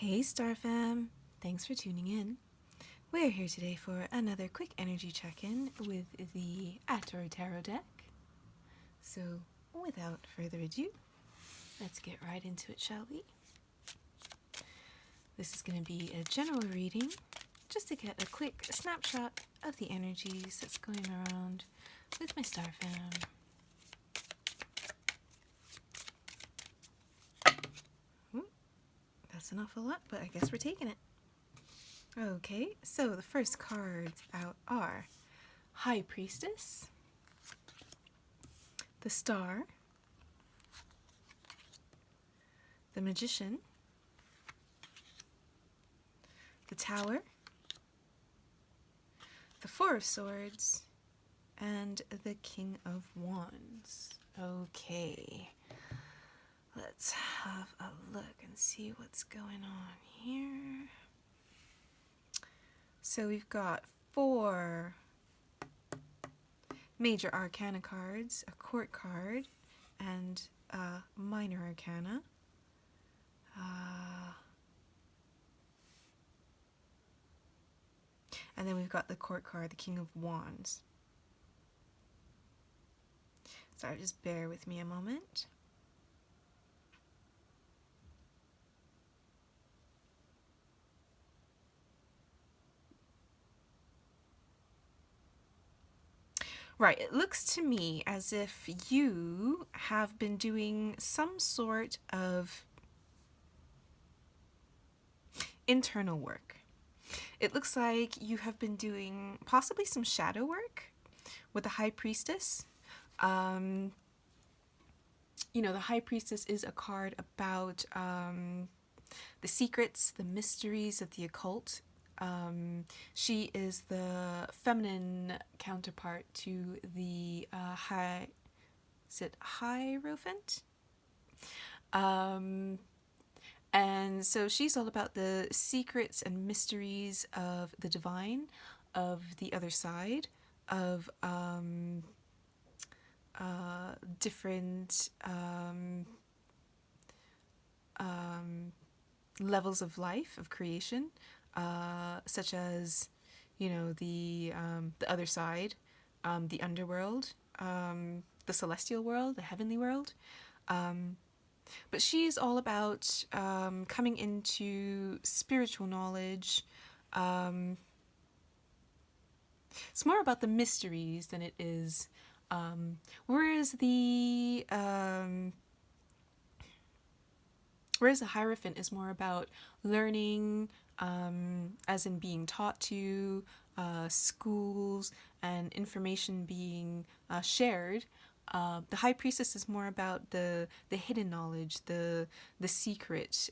Hey Star Fam, thanks for tuning in. We're here today for another quick energy check-in with the Atoro Tarot deck. So, without further ado, let's get right into it, shall we? This is going to be a general reading, just to get a quick snapshot of the energies that's going around with my Star Fam. That's an awful lot, but I guess we're taking it. Okay, so the first cards out are High Priestess, the Star, the Magician, the Tower, the Four of Swords, and the King of Wands. Okay, let's have a look and see what's going on here. So we've got 4 major arcana cards, a court card, and a minor arcana. And then we've got the court card, the King of Wands. Sorry, just bear with me a moment. Right, it looks to me as if you have been doing some sort of internal work. It looks like you have been doing possibly some shadow work with the High Priestess. The High Priestess is a card about the secrets, the mysteries of the occult. She is the feminine counterpart to the Hierophant? And so she's all about the secrets and mysteries of the divine, of the other side, of different levels of life, of creation, such as, the other side, the underworld, the celestial world, the heavenly world. But she's all about coming into spiritual knowledge. It's more about the mysteries than it is. Whereas the Hierophant is more about learning, as in being taught to, schools, and information being shared. The High Priestess is more about the hidden knowledge, the secret,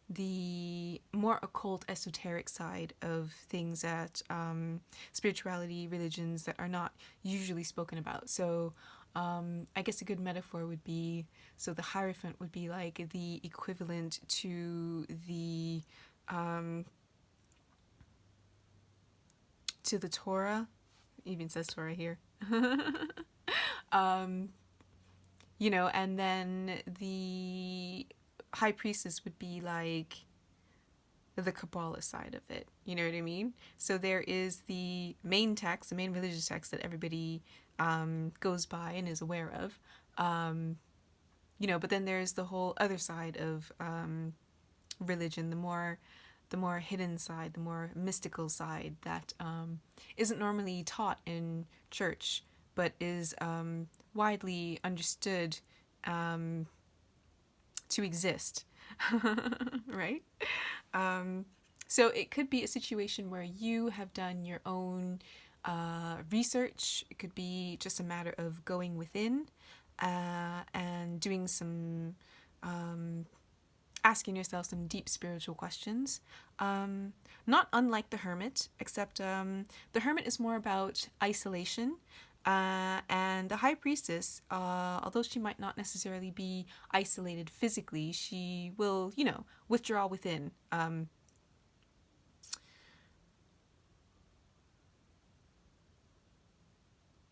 the more occult, esoteric side of things that spirituality, religions that are not usually spoken about. So I guess a good metaphor would be, so the Hierophant would be like the equivalent to the Torah. It even says Torah here. And then the High Priestess would be like the Kabbalah side of it. You know what I mean? So there is the main text, the main religious text that everybody goes by and is aware of. But then there's the whole other side of religion, the more hidden side, the more mystical side that isn't normally taught in church, but is widely understood to exist, right? So it could be a situation where you have done your own research. It could be just a matter of going within and doing some asking yourself some deep spiritual questions. Not unlike the Hermit, except the Hermit is more about isolation. And the High Priestess, although she might not necessarily be isolated physically, she will, withdraw within.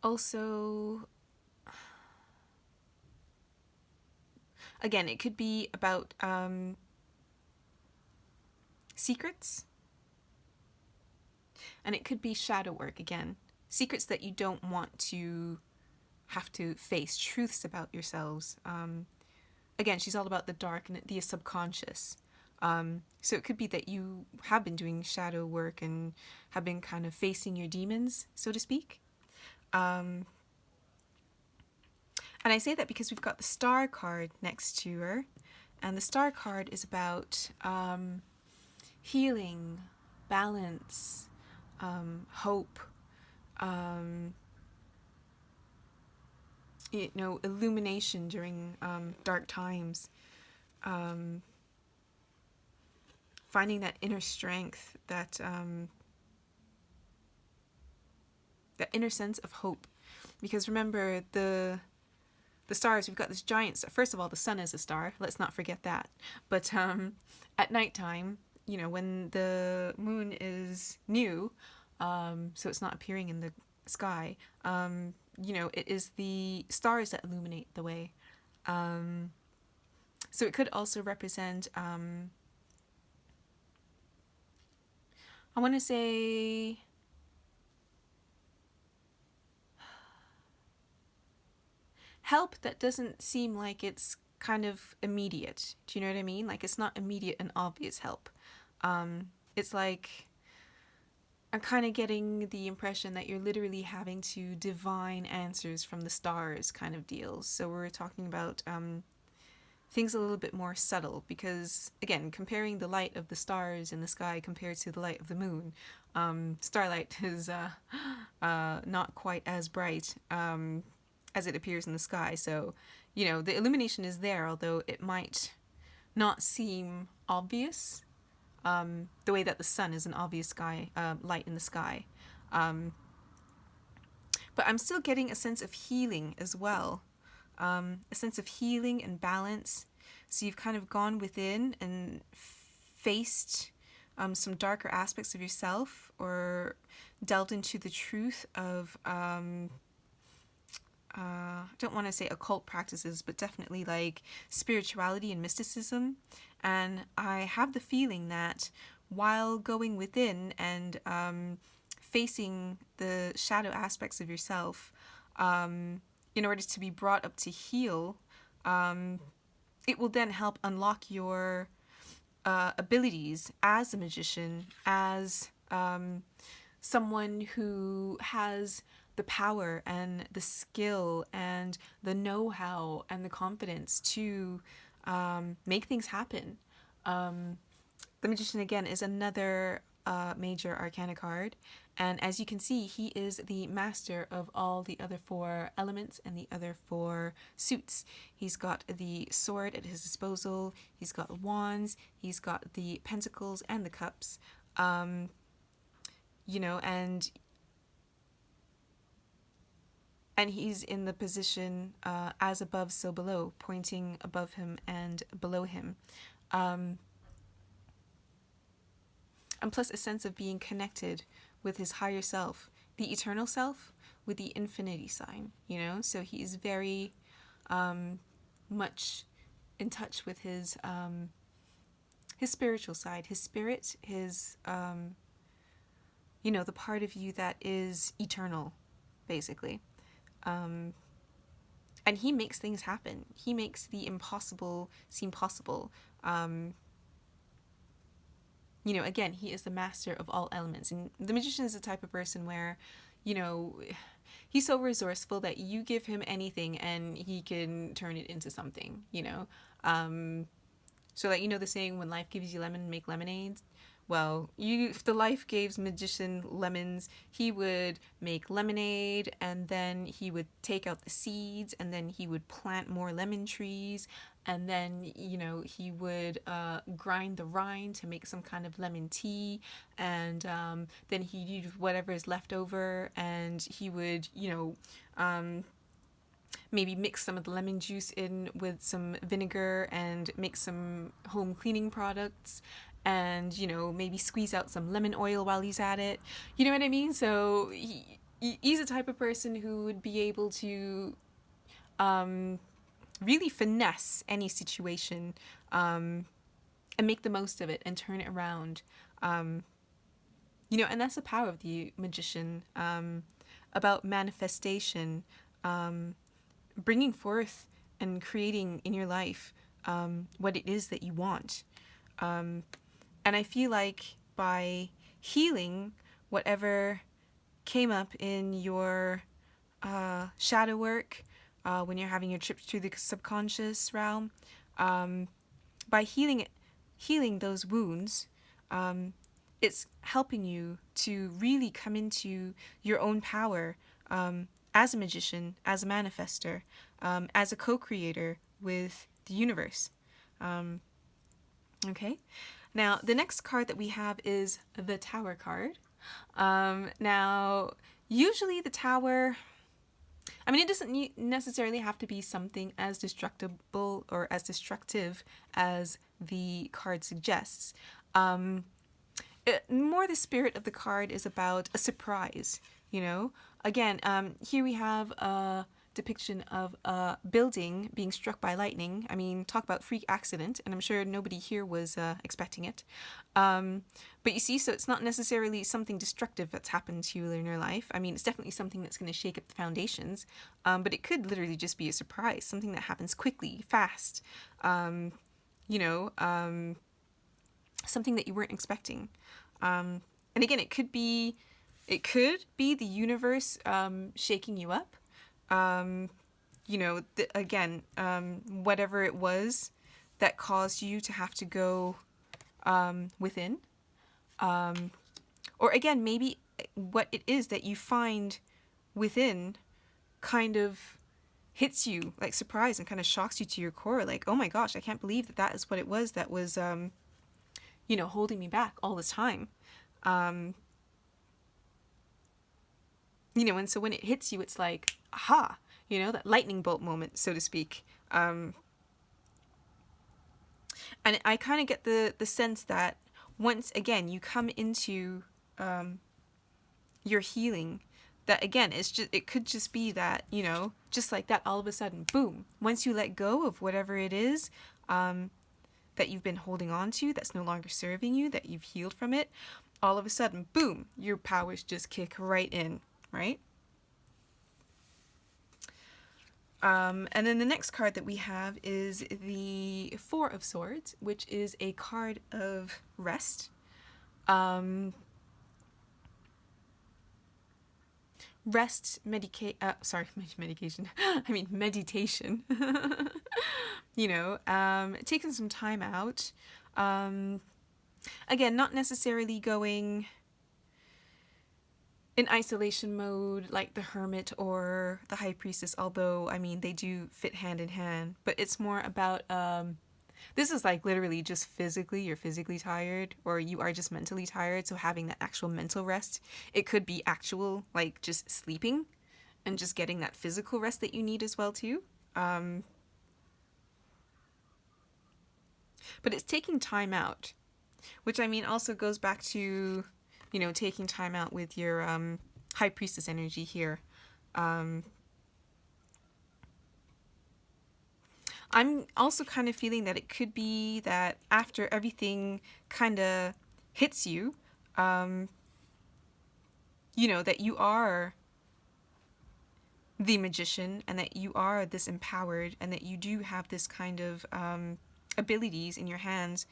Also, again, it could be about secrets. And it could be shadow work again. Secrets that you don't want to have to face, truths about yourselves. Again, she's all about the dark and the subconscious. So it could be that you have been doing shadow work and have been kind of facing your demons, so to speak. And I say that because we've got the star card next to her. And the star card is about healing, balance, hope, illumination during dark times, finding that inner strength, that inner sense of hope. Because remember, the stars, we've got this giant star. First of all, the sun is a star. Let's not forget that. But at nighttime, when the moon is new, so it's not appearing in the sky, it is the stars that illuminate the way. So it could also represent, I want to say, help that doesn't seem like it's kind of immediate. Do you know what I mean? Like, it's not immediate and obvious help. It's like, I'm kind of getting the impression that you're literally having to divine answers from the stars kind of deals. So we're talking about things a little bit more subtle, because, again, comparing the light of the stars in the sky compared to the light of the moon, starlight is not quite as bright as it appears in the sky. So, the illumination is there, although it might not seem obvious, the way that the sun is an obvious light in the sky. But I'm still getting a sense of healing as well, a sense of healing and balance. So you've kind of gone within and faced some darker aspects of yourself, or delved into the truth of I don't want to say occult practices, but definitely like spirituality and mysticism. And I have the feeling that while going within and facing the shadow aspects of yourself, in order to be brought up to heal, it will then help unlock your abilities as a magician, as someone who has the power and the skill and the know-how and the confidence to make things happen. The Magician, again, is another major arcana card. And as you can see, he is the master of all the other 4 elements and the other 4 suits. He's got the sword at his disposal. He's got wands. He's got the pentacles and the cups. And he's in the position as above, so below, pointing above him and below him. And plus a sense of being connected with his higher self, the eternal self, with the infinity sign, So he's very much in touch with his spiritual side, his spirit, his, the part of you that is eternal, basically. And he makes things happen. He makes the impossible seem possible. Again, he is the master of all elements. And the Magician is the type of person where, he's so resourceful that you give him anything and he can turn it into something, So like, the saying, when life gives you lemon, make lemonade. Well, if the life gave Magician lemons, he would make lemonade, and then he would take out the seeds, and then he would plant more lemon trees, and then, he would grind the rind to make some kind of lemon tea, and then he'd use whatever is left over, and he would, maybe mix some of the lemon juice in with some vinegar and make some home cleaning products, and, maybe squeeze out some lemon oil while he's at it. You know what I mean? So he's the type of person who would be able to really finesse any situation and make the most of it and turn it around. And that's the power of the magician, about manifestation, bringing forth and creating in your life what it is that you want. And I feel like by healing whatever came up in your shadow work, when you're having your trips through the subconscious realm, by healing those wounds, it's helping you to really come into your own power, as a magician, as a manifester, as a co-creator with the universe. Okay. Now, the next card that we have is the Tower card. Now, usually the Tower, it doesn't necessarily have to be something as destructible or as destructive as the card suggests. More the spirit of the card is about a surprise, Again, here we have a depiction of a building being struck by lightning. Talk about freak accident, and I'm sure nobody here was expecting it. But you see, so it's not necessarily something destructive that's happened to you in your life. It's definitely something that's going to shake up the foundations, but it could literally just be a surprise, something that happens quickly, fast, something that you weren't expecting. And again, it could be the universe shaking you up. Whatever it was that caused you to have to go within. Or again, maybe what it is that you find within kind of hits you like surprise and kind of shocks you to your core. Like, oh my gosh, I can't believe that is what it was that was, holding me back all this time. And so when it hits you, it's like, aha, that lightning bolt moment, so to speak. And I kind of get the sense that once again you come into your healing, that again it could just be that, just like that, all of a sudden, boom, once you let go of whatever it is that you've been holding on to, that's no longer serving you, that you've healed from it, all of a sudden, boom, your powers just kick right in, right? And then the next card that we have is the Four of Swords, which is a card of rest. Meditation. Taking some time out. Again, not necessarily going in isolation mode like the Hermit or the High Priestess, although, they do fit hand in hand. But it's more about, this is like literally just you're physically tired, or you are just mentally tired, so having that actual mental rest. It could be actual, like, just sleeping and just getting that physical rest that you need as well, too. But it's taking time out, which also goes back to, taking time out with your High Priestess energy here. I'm also kind of feeling that it could be that after everything kind of hits you, that you are the magician, and that you are this empowered, and that you do have this kind of abilities in your hands.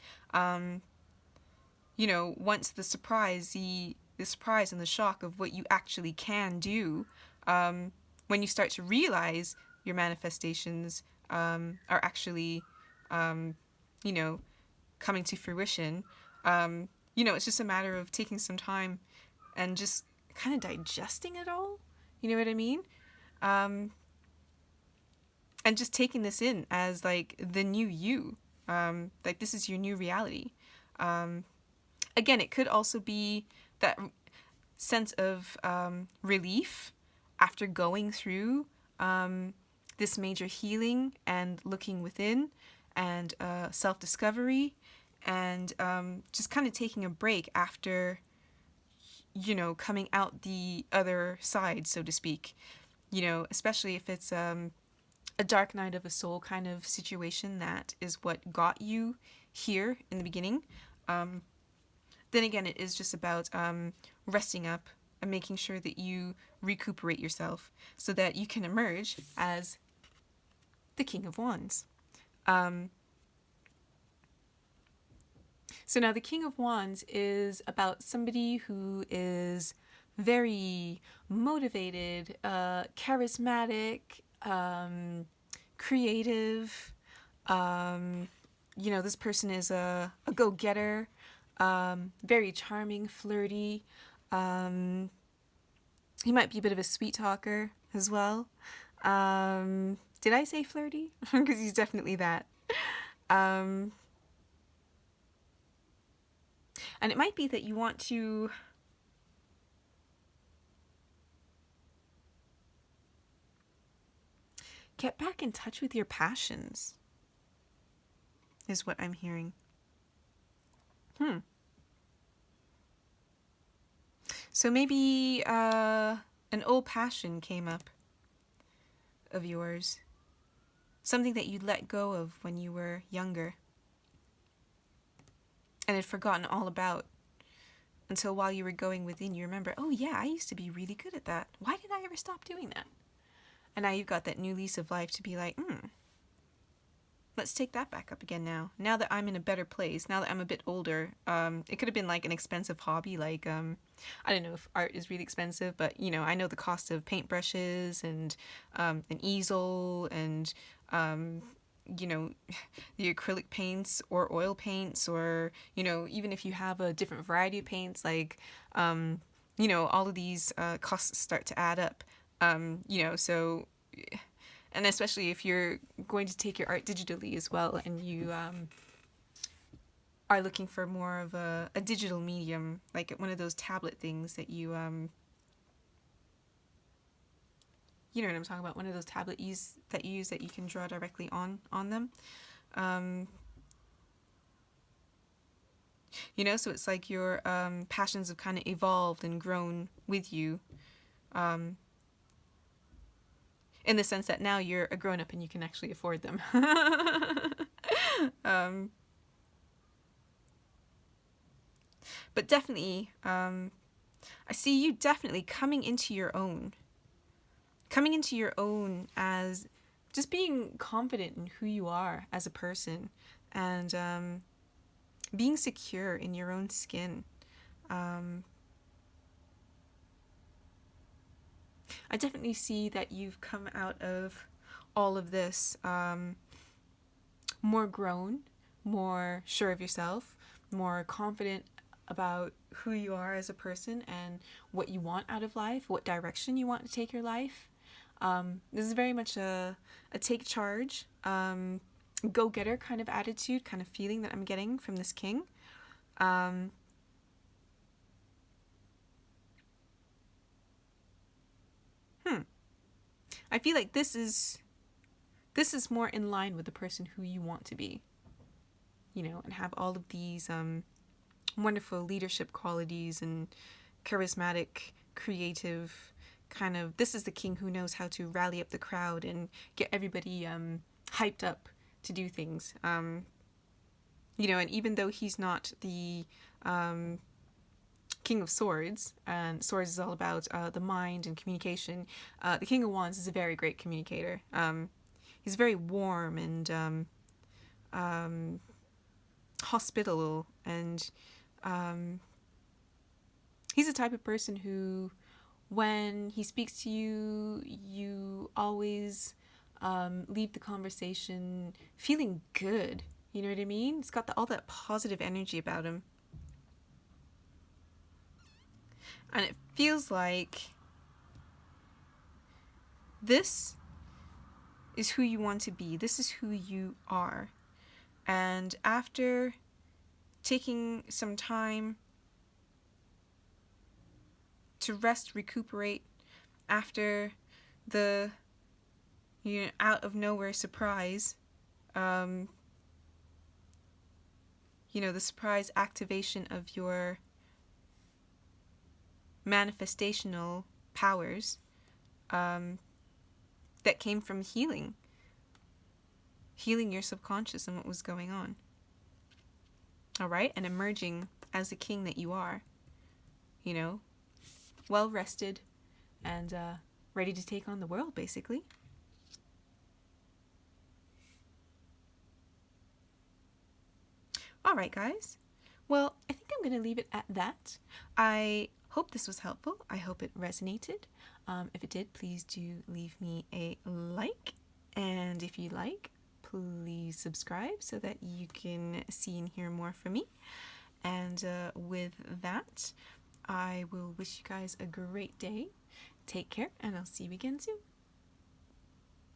Once the surprise and the shock of what you actually can do, when you start to realize your manifestations are actually, coming to fruition, it's just a matter of taking some time and just kind of digesting it all. You know what I mean? And just taking this in as like the new you. Like this is your new reality. Again, it could also be that sense of relief after going through this major healing and looking within and self-discovery, and just kind of taking a break after, coming out the other side, so to speak. Especially if it's a dark night of a soul kind of situation, that is what got you here in the beginning. Then again, it is just about resting up and making sure that you recuperate yourself so that you can emerge as the King of Wands. So now the King of Wands is about somebody who is very motivated, charismatic, creative. This person is a go-getter, very charming, flirty. He might be a bit of a sweet talker as well. Did I say flirty? Because he's definitely that. And it might be that you want to get back in touch with your passions, is what I'm hearing. So maybe an old passion came up of yours. Something that you let go of when you were younger and had forgotten all about until while you were going within, you remember, oh yeah, I used to be really good at that. Why did I ever stop doing that? And now you've got that new lease of life to be like, let's take that back up again now. Now that I'm in a better place, now that I'm a bit older, it could have been like an expensive hobby, like, I don't know if art is really expensive, but, I know the cost of paintbrushes and an easel and, the acrylic paints or oil paints or, even if you have a different variety of paints, like, all of these costs start to add up, so... And especially if you're going to take your art digitally as well and you are looking for more of a digital medium, like one of those tablet things that you know what I'm talking about, one of those tablet that you use that you can draw directly on them. So it's like your passions have kind of evolved and grown with you. In the sense that now you're a grown-up and you can actually afford them. But definitely, I see you definitely coming into your own. Coming into your own as just being confident in who you are as a person and being secure in your own skin. I definitely see that you've come out of all of this more grown, more sure of yourself, more confident about who you are as a person and what you want out of life, what direction you want to take your life. This is very much a take charge, go-getter kind of attitude, kind of feeling that I'm getting from this king. I feel like this is more in line with the person who you want to be, and have all of these wonderful leadership qualities and charismatic, creative kind of, this is the king who knows how to rally up the crowd and get everybody hyped up to do things. And even though he's not the King of Swords, and Swords is all about the mind and communication, the King of Wands is a very great communicator. He's very warm and hospitable, and he's the type of person who, when he speaks to you, you always leave the conversation feeling good. You know what I mean? He's got all that positive energy about him. And it feels like this is who you want to be. This is who you are. And after taking some time to rest, recuperate, after the out of nowhere surprise, the surprise activation of your manifestational powers that came from healing your subconscious and what was going on. all right, and emerging as the king that you are, you know, well rested and ready to take on the world, basically. All right, guys. Well, I think I'm going to leave it at that. I hope this was helpful. I hope it resonated. If it did, please do leave me a like. And if you like, please subscribe so that you can see and hear more from me. And with that, I will wish you guys a great day. Take care, and I'll see you again soon.